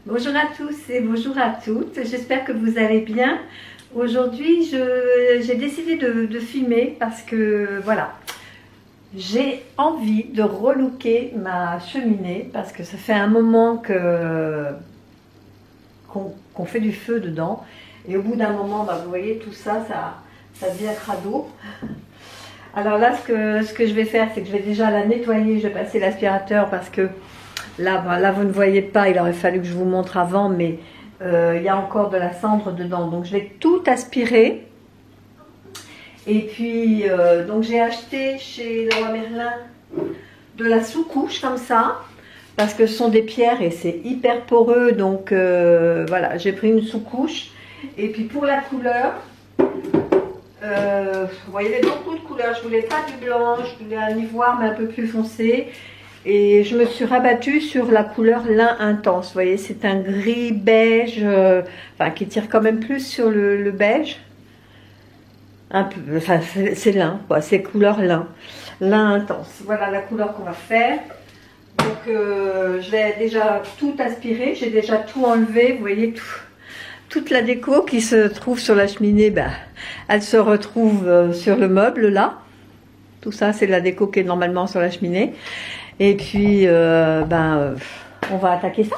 Bonjour à tous et bonjour à toutes, j'espère que vous allez bien. Aujourd'hui j'ai décidé de filmer parce que voilà, j'ai envie de relooker ma cheminée parce que ça fait un moment qu'on fait du feu dedans et au bout d'un moment, vous voyez tout ça devient crado. Alors là ce que je vais faire, c'est que je vais déjà la nettoyer, je vais passer l'aspirateur parce que là vous ne voyez pas, il aurait fallu que je vous montre avant, mais il y a encore de la cendre dedans, donc je vais tout aspirer. Et puis donc j'ai acheté chez Leroy Merlin de la sous-couche comme ça, parce que ce sont des pierres et c'est hyper poreux, donc voilà, j'ai pris une sous-couche. Et puis pour la couleur, vous voyez, il y avait beaucoup de couleurs, je voulais pas du blanc, je voulais un ivoire mais un peu plus foncé. Et je me suis rabattue sur la couleur lin intense. Vous voyez, c'est un gris beige, enfin qui tire quand même plus sur le beige. Un peu, enfin c'est lin, quoi, c'est couleur lin intense. Voilà la couleur qu'on va faire. Donc je vais déjà tout aspirer, j'ai déjà tout enlevé. Vous voyez, toute la déco qui se trouve sur la cheminée, elle se retrouve sur le meuble là. Tout ça, c'est la déco qui est normalement sur la cheminée. Et puis, on va attaquer ça.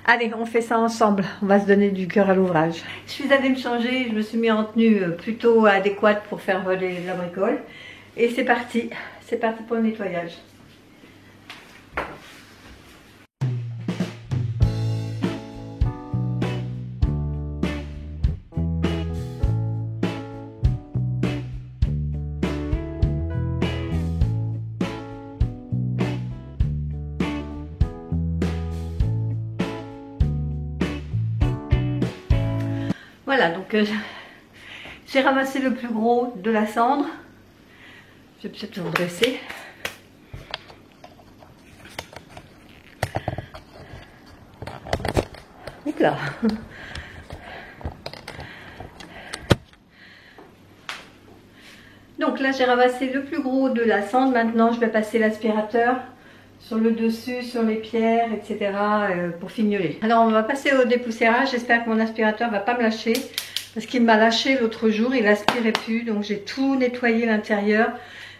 Allez, on fait ça ensemble. On va se donner du cœur à l'ouvrage. Je suis allée me changer. Je me suis mis en tenue plutôt adéquate pour faire voler la bricole. Et c'est parti. C'est parti pour le nettoyage. Voilà, donc j'ai ramassé le plus gros de la cendre. Je vais peut-être vous dresser. Donc là. Donc là, j'ai ramassé le plus gros de la cendre. Maintenant, je vais passer l'aspirateur sur le dessus, sur les pierres, etc. Pour fignoler. Alors on va passer au dépoussiérage. J'espère que mon aspirateur va pas me lâcher. Parce qu'il m'a lâché l'autre jour, il aspirait plus. Donc j'ai tout nettoyé l'intérieur.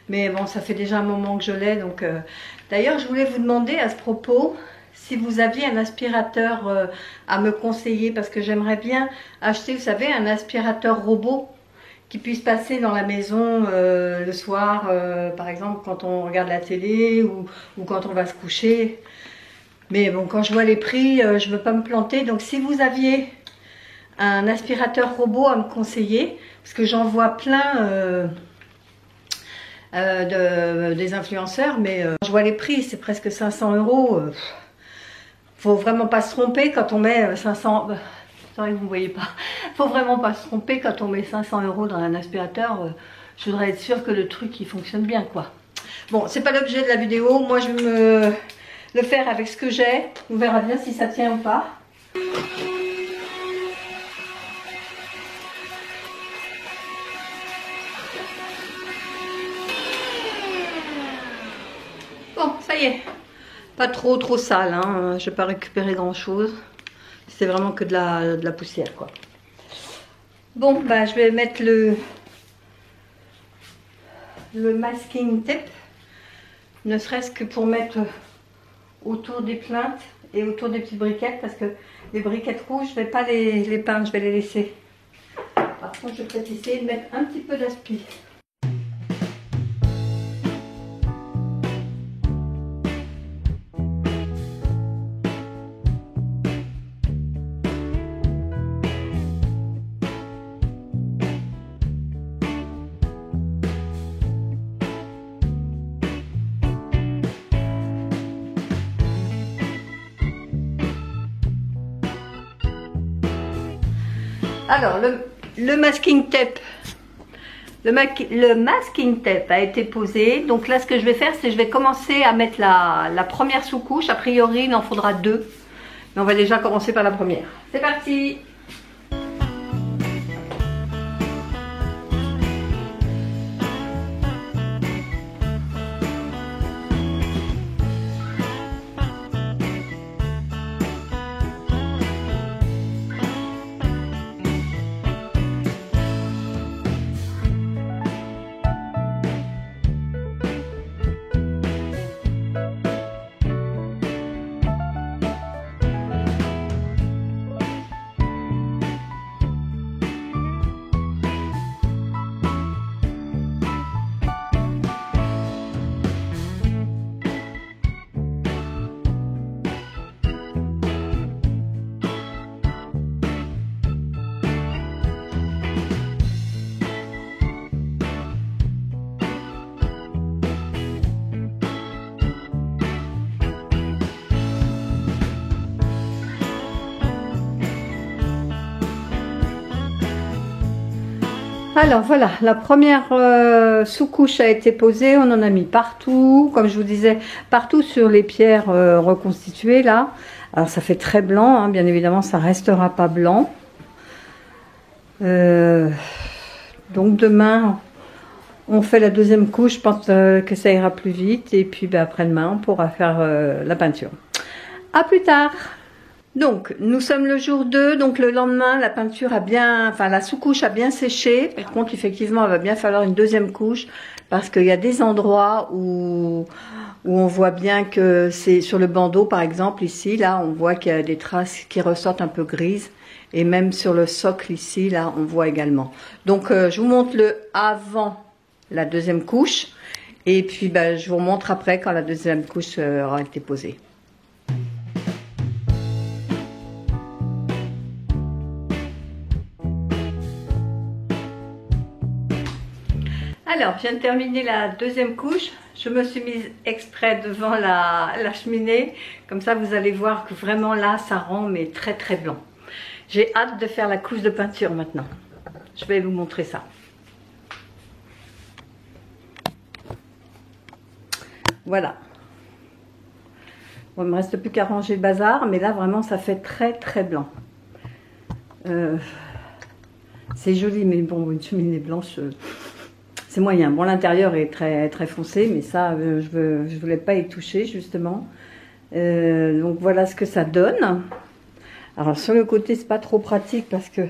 Mais bon, ça fait déjà un moment que je l'ai. Donc d'ailleurs, je voulais vous demander à ce propos si vous aviez un aspirateur à me conseiller. Parce que j'aimerais bien acheter, vous savez, un aspirateur robot qui puisse passer dans la maison le soir, par exemple quand on regarde la télé ou quand on va se coucher. Mais bon, quand je vois les prix, je ne veux pas me planter. Donc si vous aviez un aspirateur robot à me conseiller, parce que j'en vois plein des influenceurs, mais je vois les prix, c'est presque 500 €. Faut vraiment pas se tromper quand on met 500... Sorry, vous ne voyez pas. Faut vraiment pas se tromper quand on met 500 € dans un aspirateur. Je voudrais être sûre que le truc il fonctionne bien, quoi. Bon, c'est pas l'objet de la vidéo. Moi, je vais le faire avec ce que j'ai. On verra bien si ça tient ou pas. Bon, ça y est. Pas trop sale, hein. Je vais pas récupérer grand chose. C'est vraiment que de la poussière, quoi. Bon, je vais mettre le masking tape, ne serait-ce que pour mettre autour des plaintes et autour des petites briquettes, parce que les briquettes rouges, je vais pas les peindre, je vais les laisser. Par contre, je vais peut-être essayer de mettre un petit peu d'aspi. Alors, le masking tape, le masking tape a été posé. Donc là, ce que je vais faire, c'est que je vais commencer à mettre la première sous-couche. A priori, il en faudra 2. Mais on va déjà commencer par la première. C'est parti! Alors voilà, la première sous-couche a été posée, on en a mis partout, comme je vous disais, partout sur les pierres reconstituées là. Alors ça fait très blanc, hein, bien évidemment ça restera pas blanc. Donc demain on fait la deuxième couche, je pense que ça ira plus vite et puis après-demain on pourra faire la peinture. À plus tard. Donc, nous sommes le jour 2, donc le lendemain, la peinture a bien, enfin la sous-couche a bien séché. Par contre, effectivement, il va bien falloir une deuxième couche parce qu'il y a des endroits où on voit bien que c'est sur le bandeau, par exemple, ici, là, on voit qu'il y a des traces qui ressortent un peu grises. Et même sur le socle ici, là, on voit également. Donc, je vous montre le avant la deuxième couche. Et puis, je vous montre après quand la deuxième couche aura été posée. Alors, je viens de terminer la deuxième couche. Je me suis mise exprès devant la cheminée. Comme ça, vous allez voir que vraiment là, ça rend mais très très blanc. J'ai hâte de faire la couche de peinture maintenant. Je vais vous montrer ça. Voilà. Bon, il ne me reste plus qu'à ranger le bazar, mais là, vraiment, ça fait très très blanc. C'est joli, mais bon, une cheminée blanche... c'est moyen. Bon, l'intérieur est très, très foncé, mais ça, je voulais pas y toucher, justement. Donc, voilà ce que ça donne. Alors, sur le côté, c'est pas trop pratique parce que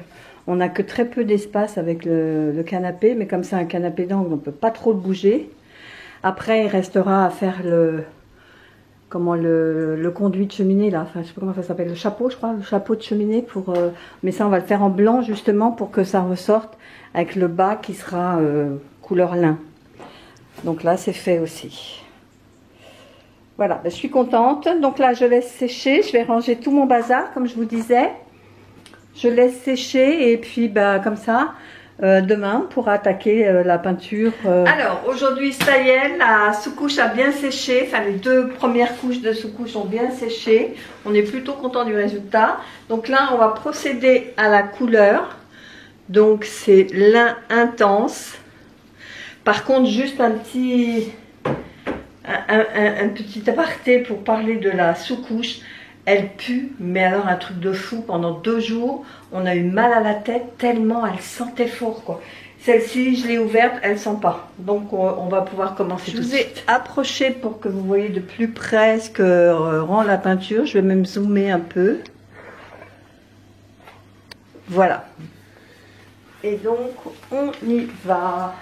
on n'a que très peu d'espace avec le canapé. Mais comme c'est un canapé d'angle, on peut pas trop le bouger. Après, il restera à faire le conduit de cheminée, là. Enfin, je sais pas comment ça s'appelle. Le chapeau, je crois. Le chapeau de cheminée pour... mais ça, on va le faire en blanc, justement, pour que ça ressorte avec le bas qui sera... couleur lin. Donc là c'est fait aussi. Voilà, je suis contente. Donc là je laisse sécher, je vais ranger tout mon bazar comme je vous disais. Je laisse sécher et puis comme ça demain on pourra attaquer la peinture. Alors aujourd'hui ça y est, la sous-couche a bien séché, enfin les deux premières couches de sous-couche ont bien séché. On est plutôt content du résultat. Donc là on va procéder à la couleur. Donc c'est lin intense. Par contre, juste un petit aparté pour parler de la sous-couche. Elle pue, mais alors un truc de fou. Pendant 2 jours, on a eu mal à la tête tellement elle sentait fort, quoi. Celle-ci, je l'ai ouverte, elle sent pas. Donc, on va pouvoir commencer tout de suite. Je vous ai approché pour que vous voyez de plus près ce que rend la peinture. Je vais même zoomer un peu. Voilà. Et donc, on y va.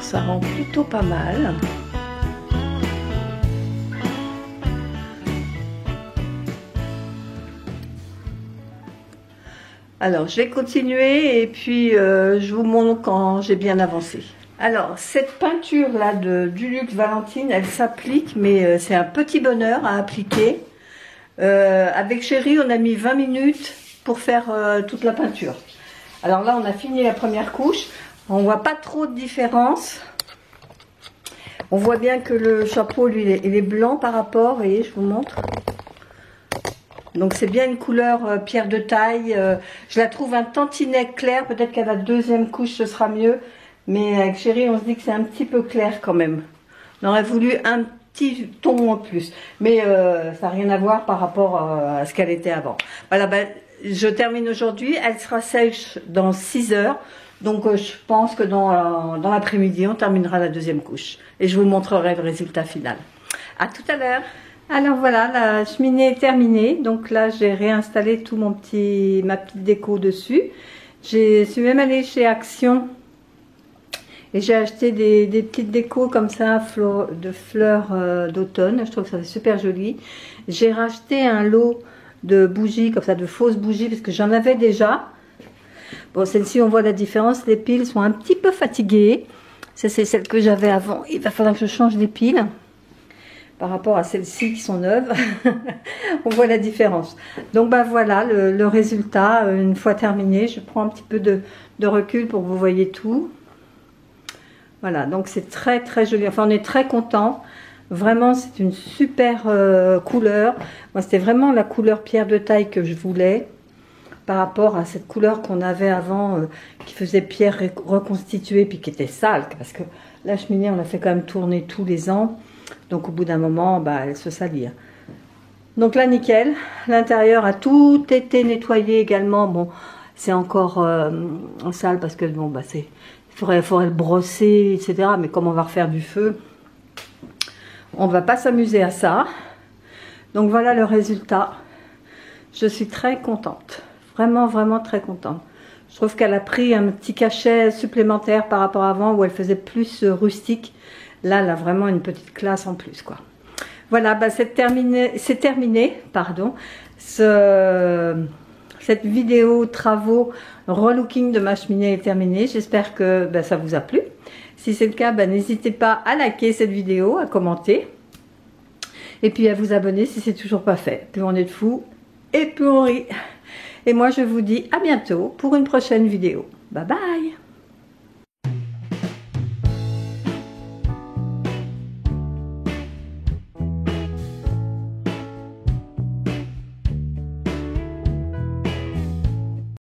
Ça rend plutôt pas mal. Alors, je vais continuer et puis je vous montre quand j'ai bien avancé. Alors, cette peinture-là de Dulux Valentine, elle s'applique, mais c'est un petit bonheur à appliquer. Avec Chérie, on a mis 20 minutes pour faire toute la peinture. Alors là, on a fini la première couche. On voit pas trop de différence. On voit bien que le chapeau, lui, il est blanc par rapport. Vous voyez, je vous montre. Donc c'est bien une couleur pierre de taille. Je la trouve un tantinet clair. Peut-être qu'à la deuxième couche, ce sera mieux. Mais avec Chérie, on se dit que c'est un petit peu clair quand même. On aurait voulu un petit ton en plus. Mais ça n'a rien à voir par rapport à ce qu'elle était avant. Voilà, je termine aujourd'hui. Elle sera sèche dans 6 heures. Donc je pense que dans l'après-midi, on terminera la deuxième couche. Et je vous montrerai le résultat final. À tout à l'heure. Alors voilà, la cheminée est terminée. Donc là, j'ai réinstallé tout ma petite déco dessus. Je suis même allée chez Action et j'ai acheté des petites décos comme ça, de fleurs d'automne. Je trouve que ça fait super joli. J'ai racheté un lot de bougies, comme ça, de fausses bougies, parce que j'en avais déjà. Bon, celle-ci, on voit la différence. Les piles sont un petit peu fatiguées. Ça, c'est celle que j'avais avant. Il va falloir que je change les piles par rapport à celles-ci qui sont neuves. On voit la différence. Donc, bah voilà le résultat. Une fois terminé, je prends un petit peu de recul pour que vous voyez tout. Voilà, donc c'est très très joli. Enfin, on est très content. Vraiment, c'est une super couleur. Moi, c'était vraiment la couleur pierre de taille que je voulais, par rapport à cette couleur qu'on avait avant, qui faisait pierre reconstituée, puis qui était sale, parce que la cheminée, on la fait quand même tourner tous les ans. Donc, au bout d'un moment, bah, elle se salit. Donc là, nickel. L'intérieur a tout été nettoyé également. Bon, c'est encore sale, parce que bon, bah, il faudrait le brosser, etc. Mais comme on va refaire du feu, on ne va pas s'amuser à ça. Donc voilà le résultat. Je suis très contente. Vraiment, vraiment très contente. Je trouve qu'elle a pris un petit cachet supplémentaire par rapport à avant, où elle faisait plus rustique. Là, elle a vraiment une petite classe en plus, quoi. Voilà, bah, c'est terminé, pardon. Cette vidéo travaux relooking de ma cheminée est terminée. J'espère que bah, ça vous a plu. Si c'est le cas, bah, n'hésitez pas à liker cette vidéo, à commenter. Et puis à vous abonner si c'est toujours pas fait. Plus on est de fous et plus on rit. Et moi je vous dis à bientôt pour une prochaine vidéo. Bye bye!